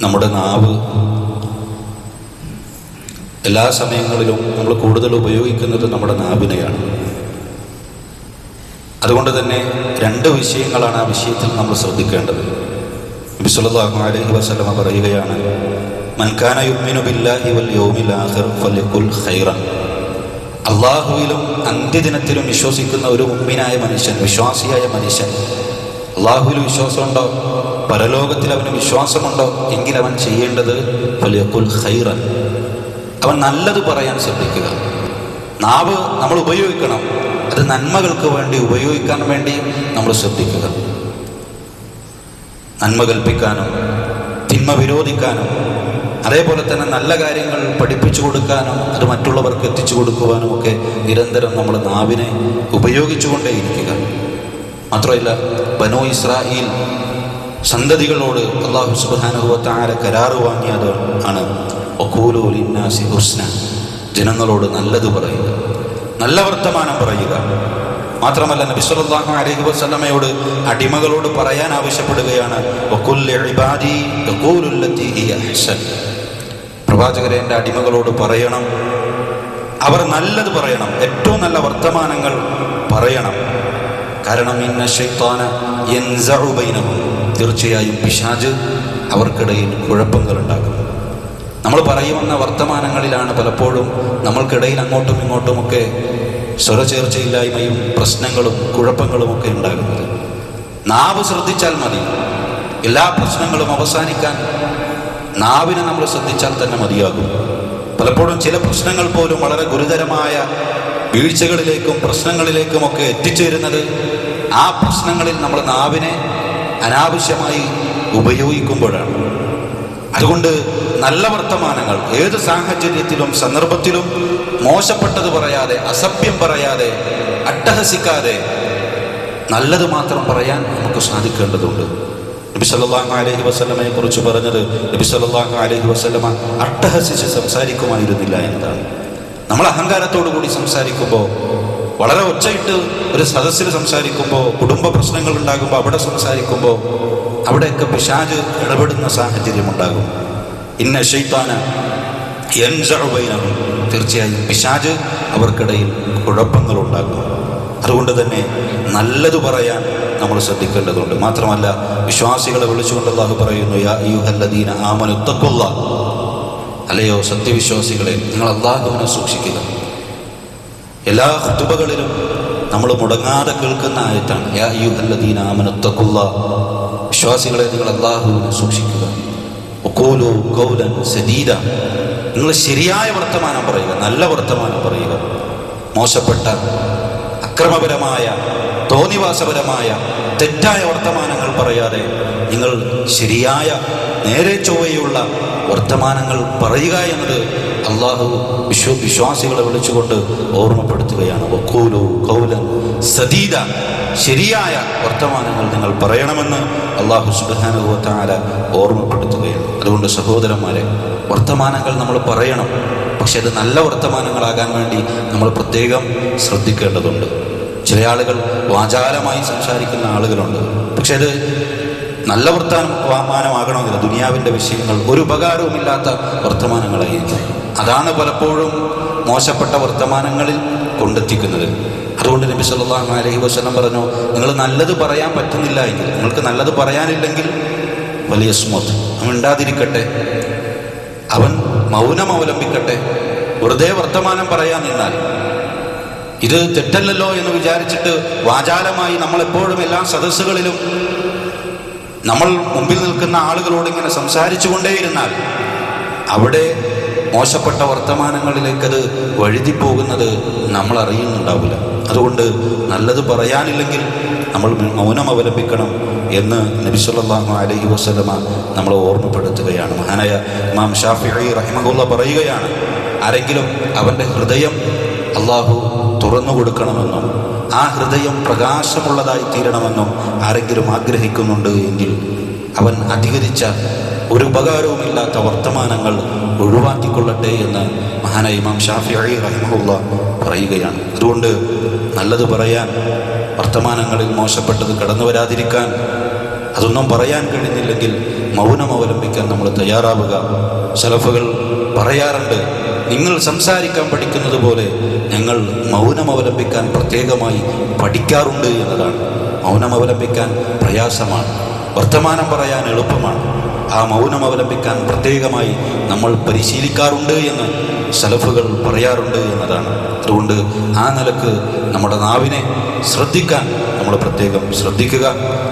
നമ്മുടെ നാവ് എല്ലാ സമയങ്ങളിലും നമ്മൾ കൂടുതൽ ഉപയോഗിക്കുന്നത് നമ്മുടെ നാവിനെയാണ്. അതുകൊണ്ട് തന്നെ രണ്ട് വിഷയങ്ങളാണ് ആ വിഷയത്തിൽ നമ്മൾ ശ്രദ്ധിക്കേണ്ടത്. നബി സല്ലല്ലാഹു അലൈഹി വസല്ലമ പറയുകയാണ്, മൻ കാന യുഅ്മിനു ബില്ലാഹി വൽ യൗമിൽ ആഖിർ ഫല്യഖുൽ ഖൈറൻ. അള്ളാഹുവിലും അന്ത്യദിനത്തിലും വിശ്വസിക്കുന്ന ഒരു മുഅ്മിനായ മനുഷ്യൻ, വിശ്വാസിയായ മനുഷ്യൻ, അള്ളാഹുവിൽ വിശ്വാസമുണ്ടോ, പരലോകത്തിൽ അവന് വിശ്വാസമുണ്ടോ എങ്കിൽ അവൻ ചെയ്യേണ്ടത് ഫല്യഖുൽ ഖൈറൻ, അവൻ നല്ലത് പറയാൻ ശ്രദ്ധിക്കുക. നാവ് നമ്മൾ ഉപയോഗിക്കണം, അത് നന്മകൾക്ക് വേണ്ടി ഉപയോഗിക്കാൻ വേണ്ടി നമ്മൾ ശ്രദ്ധിക്കുക. നന്മ കൽപ്പിക്കാനും തിന്മ വിരോധിക്കാനും അതേപോലെ തന്നെ നല്ല കാര്യങ്ങൾ പഠിപ്പിച്ചു കൊടുക്കാനും അത് മറ്റുള്ളവർക്ക് എത്തിച്ചു കൊടുക്കുവാനും ഒക്കെ നിരന്തരം നമ്മൾ നാവിനെ ഉപയോഗിച്ചുകൊണ്ടേയിരിക്കുക. മാത്രമല്ല, ബനൂ ഇസ്രായേൽ സന്തതികളോട് അല്ലാഹു സുബ്ഹാനഹു വ തആല കരാറ് വാങ്ങിയത് ആണ് വഖൂലൂ ലിന്നാസി ഹുസ്ന, ജനങ്ങളോട് നല്ലത് പറയുക, നല്ല വർത്തമാനം പറയുക. മാത്രമല്ല, നബി സല്ലല്ലാഹു അലൈഹി വസല്ലമയോട് അടിമകളോട് പറയാൻ ആവശ്യപ്പെടുകയാണ്, വഖുൽ ഇബാദി യഖൂലു ലത്തി ഹിയ അഹ്സൻ. പ്രവാചകരെ, എൻ്റെ അടിമകളോട് പറയണം, അവർ നല്ലത് പറയണം, ഏറ്റവും നല്ല വർത്തമാനങ്ങൾ പറയണം. കാരണം ഇന്ന ശൈത്താന യൻസഉ ബൈനഹും, തീർച്ചയായും പിശാച് അവർക്കിടയിൽ കുഴപ്പങ്ങൾ ഉണ്ടാക്കും. നമ്മൾ പറയുന്ന വർത്തമാനങ്ങളിലാണ് പലപ്പോഴും നമ്മൾക്കിടയിൽ അങ്ങോട്ടും ഇങ്ങോട്ടുമൊക്കെ സ്വരചേർച്ചയില്ലായ്മയും പ്രശ്നങ്ങളും കുഴപ്പങ്ങളുമൊക്കെ ഉണ്ടാകുന്നത്. നാവ് ശ്രദ്ധിച്ചാൽ മതി, എല്ലാ പ്രശ്നങ്ങളും അവസാനിക്കാൻ നാവിനെ നമ്മൾ ശ്രദ്ധിച്ചാൽ തന്നെ മതിയാകും. പലപ്പോഴും ചില പ്രശ്നങ്ങൾ പോലും വളരെ ഗുരുതരമായ വീഴ്ചകളിലേക്കും പ്രശ്നങ്ങളിലേക്കുമൊക്കെ എത്തിച്ചേരുന്നത് ആ പ്രശ്നങ്ങളിൽ നമ്മൾ നാവിനെ അനാവശ്യമായി ഉപയോഗിക്കുമ്പോഴാണ്. അതുകൊണ്ട് നല്ല വർത്തമാനങ്ങൾ ഏത് സാഹചര്യത്തിലും സന്ദർഭത്തിലും മോശപ്പെട്ടത് പറയാതെ, അസഭ്യം പറയാതെ, അട്ടഹസിക്കാതെ നല്ലത് മാത്രം പറയാൻ നമുക്ക് സാധിക്കേണ്ടതുണ്ട്. നബി സല്ലല്ലാഹു അലൈഹി വസല്ലമയെ കുറിച്ച് പറഞ്ഞത്, നബി സല്ലല്ലാഹു അലൈഹി വസല്ലമ അട്ടഹസിച്ച് സംസാരിക്കുമായിരുന്നില്ല എന്നതാണ്. നമ്മൾ അഹങ്കാരത്തോടു കൂടി സംസാരിക്കുമ്പോൾ, വളരെ ഒച്ചയിട്ട് ഒരു സദസ്സിൽ സംസാരിക്കുമ്പോൾ, കുടുംബ പ്രശ്നങ്ങൾ ഉണ്ടാകുമ്പോൾ അവിടെ സംസാരിക്കുമ്പോൾ അവിടെയൊക്കെ പിശാച് ഇടപെടുന്ന സാഹചര്യം ഉണ്ടാകും. ഇന്ന ശൈത്താന യൻസഉ ബൈനഹും, തീർച്ചയായും പിശാച് അവർക്കിടയിൽ കുഴപ്പങ്ങൾ ഉണ്ടാകും. അതുകൊണ്ട് തന്നെ നല്ലത് പറയാൻ നമ്മൾ ശ്രദ്ധിക്കേണ്ടതുണ്ട്. മാത്രമല്ല, വിശ്വാസികളെ വിളിച്ചുകൊണ്ട് അല്ലാഹു പറയുന്നു, യാ അയ്യുഹല്ലദീന ആമനു തഖുല്ലാഹ്, അല്ലയോ സത്യവിശ്വാസികളെ, നിങ്ങൾ അല്ലാഹുവിനെ സൂക്ഷിക്കുക. എല്ലാ ഖുതുബകളിലും നമ്മൾ മുടങ്ങാതെ കേൾക്കുന്ന ആയത്താണ്, യാ അയ്യുഹല്ലദീന ആമനു തഖുല്ലാഹ്, വിശ്വാസികളെ നിങ്ങൾ അല്ലാഹുവിനെ സൂക്ഷിക്കുക. വഖൂലൂ ഖൗലൻ സദീദ, നിങ്ങൾ ശരിയായ വർത്തമാനം പറയുക, നല്ല വർത്തമാനം പറയുക. മോശപ്പെട്ട അക്രമപരമായ തോന്നിവാസപരമായ തെറ്റായ വർത്തമാനങ്ങൾ പറയാതെ നിങ്ങൾ ശരിയായ നേരെ ചൊവ്വയുള്ള വർത്തമാനങ്ങൾ പറയുക എന്നത് അള്ളാഹു വിശ്വാസികളെ വിളിച്ചുകൊണ്ട് ഓർമ്മപ്പെടുത്തുകയാണ്. വഖൂലൂ ഖൗലൻ സദീദ, ശരിയായ വർത്തമാനങ്ങൾ നിങ്ങൾ പറയണമെന്ന് അല്ലാഹു സുബ്ഹാനഹു വ തആല ഓർമ്മപ്പെടുത്തുകയാണ്. അതുകൊണ്ട് സഹോദരന്മാരെ, വർത്തമാനങ്ങൾ നമ്മൾ പറയണം, പക്ഷെ അത് നല്ല വർത്തമാനങ്ങളാകാൻ വേണ്ടി നമ്മൾ പ്രത്യേകം ശ്രദ്ധിക്കേണ്ടതുണ്ട്. ചില ആളുകൾ വാചാലമായി സംസാരിക്കുന്ന ആളുകളുണ്ട്, പക്ഷെ അത് നല്ല വർത്തമാനമാകണമെന്നില്ല. ദുനിയാവിൻ്റെ വിഷയങ്ങൾ ഒരു ഉപകാരവുമില്ലാത്ത വർത്തമാനങ്ങളായിരിക്കും. അതാണ് പലപ്പോഴും മോശപ്പെട്ട വർത്തമാനങ്ങളിൽ കൊണ്ടെത്തിക്കുന്നത്. അതുകൊണ്ട് നബി സല്ലല്ലാഹു അലൈഹി വസല്ലം പറഞ്ഞു, നിങ്ങൾ നല്ലത് പറയാൻ പറ്റുന്നില്ല എങ്കിൽ, നിങ്ങൾക്ക് നല്ലത് പറയാനില്ലെങ്കിൽ വലിയസ്മുത്ത്, അവൻ മിണ്ടാതിരിക്കട്ടെ, അവൻ മൗനം അവലംബിക്കട്ടെ. വെറുതെ വർത്തമാനം പറയാൻ നിന്നാൽ ഇത് തെറ്റല്ലല്ലോ എന്ന് വിചാരിച്ചിട്ട് വാചാലമായി നമ്മളെപ്പോഴും എല്ലാ സദസ്സുകളിലും നമ്മൾ മുമ്പിൽ നിൽക്കുന്ന ആളുകളോട് ഇങ്ങനെ സംസാരിച്ചു കൊണ്ടേയിരുന്നാൽ അവിടെ മോശപ്പെട്ട വർത്തമാനങ്ങളിലേക്കത് വഴുതിപ്പോകുന്നത് നമ്മൾ അറിയുന്നുണ്ടാവില്ല. അതുകൊണ്ട് നല്ലത് പറയാനില്ലെങ്കിൽ നമ്മൾ മൗനം അവലംബിക്കണം എന്ന് നബി സല്ലല്ലാഹു അലൈഹി വസല്ലമ നമ്മളെ ഓർമ്മപ്പെടുത്തുകയാണ്. മഹാനായ ഇമാം ഷാഫിഈ റഹിമഹുല്ലാഹ് പറയുകയാണ്, ആരെങ്കിലും അവൻ്റെ ഹൃദയം അള്ളാഹു തുറന്നു കൊടുക്കണമെന്നും ആ ഹൃദയം പ്രകാശമുള്ളതായി തീരണമെന്നും ആരെങ്കിലും ആഗ്രഹിക്കുന്നുണ്ട് എങ്കിൽ അവൻ അധികരിച്ച ഒരു ഉപകാരവുമില്ലാത്ത വർത്തമാനങ്ങൾ ഒഴിവാക്കിക്കൊള്ളട്ടെ എന്ന് മഹാനായ ഇമാം ഷാഫിഈ റഹിമഹുല്ലാഹ് പറയുകയാണ്. അതുകൊണ്ട് നല്ലത് പറയാൻ, വർത്തമാനങ്ങളിൽ മോശപ്പെട്ടത് കടന്നു വരാതിരിക്കാൻ, അതൊന്നും പറയാൻ കഴിഞ്ഞില്ലെങ്കിൽ മൗനം അവലംബിക്കാൻ നമ്മൾ തയ്യാറാവുക. സലഫുകൾ പറയാറുണ്ട്, നിങ്ങൾ സംസാരിക്കാൻ പഠിക്കുന്നത് പോലെ ഞങ്ങൾ മൗനം അവലംബിക്കാൻ പ്രത്യേകമായി പഠിക്കാറുണ്ട് എന്നതാണ്. മൗനം അവലംബിക്കാൻ പ്രയാസമാണ്, വർത്തമാനം പറയാൻ എളുപ്പമാണ്. ആ മൗനം അവലംബിക്കാൻ പ്രത്യേകമായി നമ്മൾ പരിശീലിക്കാറുണ്ട് എന്ന് സലഫുകൾ പറയാറുണ്ട് എന്നതാണ്. അതുകൊണ്ട് ആ നിലക്ക് നമ്മുടെ നാവിനെ ശ്രദ്ധിക്കാൻ നമ്മൾ പ്രത്യേകം ശ്രദ്ധിക്കുക.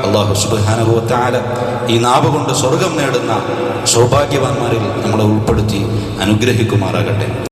അല്ലാഹു സുബ്ഹാനഹു വ തആല ഈ നാവ് കൊണ്ട് സ്വർഗം നേടുന്ന സൗഭാഗ്യവാന്മാരിൽ നമ്മളെ ഉൾപ്പെടുത്തി അനുഗ്രഹിക്കുമാറാകട്ടെ.